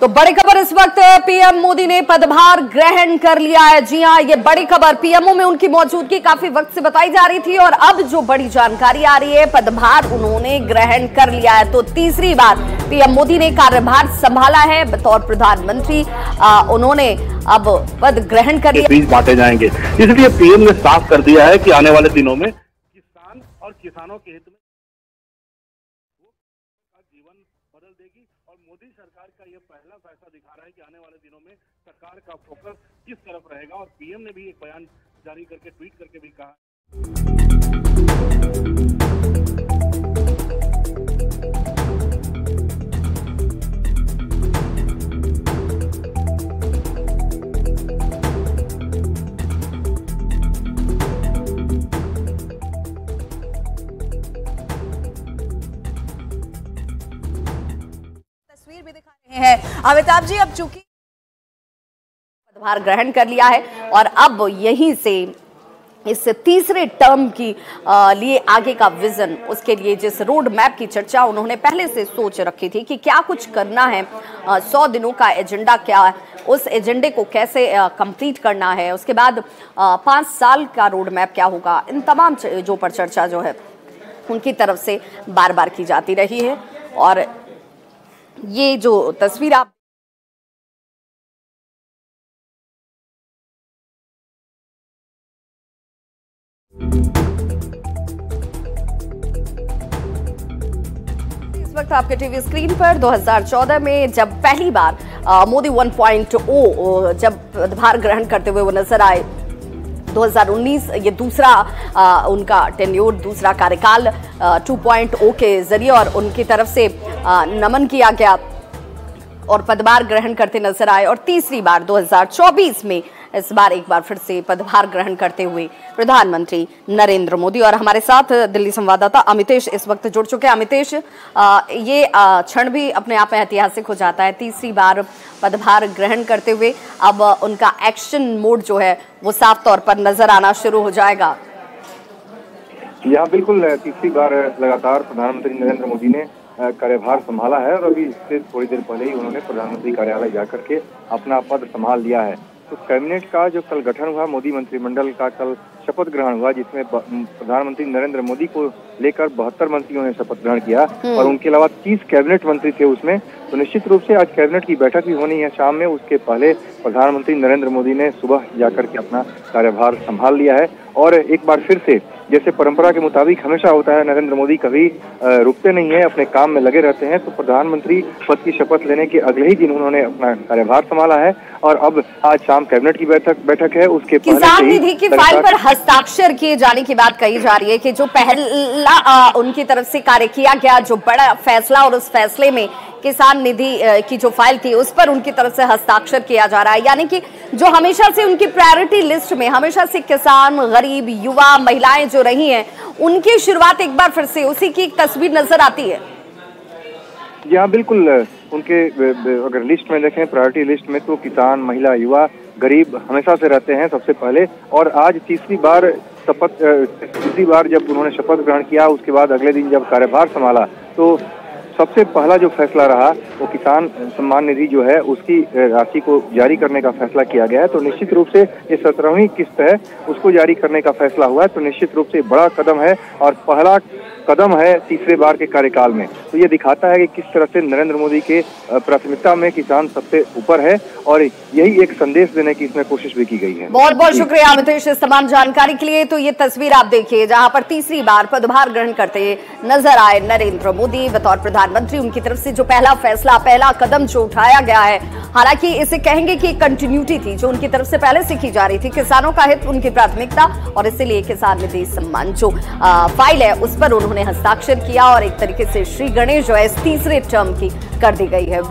तो बड़ी खबर इस वक्त पीएम मोदी ने पदभार ग्रहण कर लिया है। जी हां, ये बड़ी खबर पीएमओ में उनकी मौजूदगी काफी वक्त से बताई जा रही थी और अब जो बड़ी जानकारी आ रही है, पदभार उन्होंने ग्रहण कर लिया है। तो तीसरी बार पीएम मोदी ने कार्यभार संभाला है बतौर प्रधानमंत्री। उन्होंने अब पद ग्रहण कर लिया। बीज बांटे जाएंगे, इसलिए पीएम ने साफ कर दिया है कि आने वाले दिनों में किसान और किसानों के हित में जीवन बदल देगी। और मोदी सरकार का यह पहला फैसला दिखा रहा है कि आने वाले दिनों में सरकार का फोकस किस तरफ रहेगा। और पीएम ने भी एक बयान जारी करके ट्वीट करके भी कहा। तस्वीर भी दिखा रहे हैं अमिताभ जी। अब चूंकि पदभार ग्रहण कर लिया है और अब यहीं से इस तीसरे टर्म की लिए आगे का विजन, उसके लिए जिस रोड मैप की चर्चा उन्होंने पहले से सोच रखी थी कि क्या कुछ करना है, 100 दिनों का एजेंडा क्या है, उस एजेंडे को कैसे कंप्लीट करना है, उसके बाद 5 साल का रोड मैप क्या होगा, इन तमाम चीजों पर चर्चा जो है उनकी तरफ से बार बार की जाती रही है। और ये जो तस्वीर आप इस वक्त आपके टीवी स्क्रीन पर 2014 में जब पहली बार मोदी 1.0 जब पदभार ग्रहण करते हुए वो नजर आए, 2019 ये दूसरा उनका टेन्योर, दूसरा कार्यकाल 2.0 के जरिए और उनकी तरफ से नमन किया गया और पदभार ग्रहण करते नजर आए। और तीसरी बार 2024 में इस बार एक बार फिर से पदभार ग्रहण करते हुए प्रधानमंत्री नरेंद्र मोदी। और हमारे साथ दिल्ली संवाददाता अमितेश इस वक्त जुड़ चुके हैं। अमितेश, ये क्षण भी अपने आप में ऐतिहासिक हो जाता है, तीसरी बार पदभार ग्रहण करते हुए अब उनका एक्शन मोड जो है वो साफ तौर पर नजर आना शुरू हो जाएगा। यहाँ बिल्कुल तीसरी बार लगातार प्रधानमंत्री नरेंद्र मोदी ने कार्यभार संभाला है और अभी इससे थोड़ी देर पहले ही उन्होंने प्रधानमंत्री कार्यालय जाकर के अपना पद संभाल लिया है। तो कैबिनेट का जो कल गठन हुआ, मोदी मंत्रिमंडल का कल शपथ ग्रहण हुआ, जिसमें प्रधानमंत्री नरेंद्र मोदी को लेकर 72 मंत्रियों ने शपथ ग्रहण किया और उनके अलावा 30 कैबिनेट मंत्री थे उसमें। तो निश्चित रूप से आज कैबिनेट की बैठक भी होनी है शाम में। उसके पहले प्रधानमंत्री नरेंद्र मोदी ने सुबह जाकर के अपना कार्यभार संभाल लिया है और एक बार फिर से जैसे परंपरा के मुताबिक हमेशा होता है, नरेंद्र मोदी कभी रुकते नहीं है, अपने काम में लगे रहते हैं। तो प्रधानमंत्री पद की शपथ लेने के अगले ही दिन उन्होंने अपना कार्यभार संभाला है और अब आज शाम कैबिनेट की बैठक है। उसके किसान निधि की फाइल पर हस्ताक्षर किए जाने की बात कही जा रही है कि जो पहला उनकी तरफ से कार्य किया गया, जो बड़ा फैसला, और उस फैसले में किसान निधि की जो फाइल थी उस पर उनकी तरफ से हस्ताक्षर किया जा रहा है। यानी कि जो हमेशा से उनकी प्रायोरिटी लिस्ट में हमेशा से किसान, गरीब, युवा, महिलाएं जो रही हैं, उनकी शुरुआत एक बार फिर से उसी की एक तस्वीर नजर आती है। जी हाँ, बिल्कुल। उनके अगर लिस्ट में देखें, प्रायोरिटी लिस्ट में, तो किसान, महिला, युवा, गरीब हमेशा से रहते हैं सबसे पहले। और आज तीसरी बार जब उन्होंने शपथ ग्रहण किया, उसके बाद अगले दिन जब कार्यभार संभाला, तो सबसे पहला जो फैसला रहा वो किसान सम्मान निधि जो है उसकी राशि को जारी करने का फैसला किया गया है। तो निश्चित रूप से ये 17वीं किस्त है, उसको जारी करने का फैसला हुआ है। तो निश्चित रूप से बड़ा कदम है और पहला कदम है तीसरे बार के कार्यकाल में। तो ये दिखाता है कि किस तरह से नरेंद्र मोदी के प्राथमिकता में किसान सबसे ऊपर है और यही एक संदेश देने की इसमें कोशिश भी की गई है। बहुत बहुत शुक्रिया अमितेश इस तमाम जानकारी के लिए। तो ये तस्वीर आप देखिए जहां पर तीसरी बार पदभार ग्रहण करते नजर आए नरेंद्र मोदी बतौर प्रधानमंत्री। उनकी तरफ से जो पहला फैसला, पहला कदम जो उठाया गया है, हालांकि इसे कहेंगे कि कंटिन्यूटी थी जो उनकी तरफ से पहले से की जा रही थी। किसानों का हित उनकी प्राथमिकता और इसीलिए किसान निधि सम्मान जो फाइल है उस पर उन्होंने हस्ताक्षर किया और एक तरीके से श्री गणेश जो है इस तीसरे टर्म की कर दी गई है।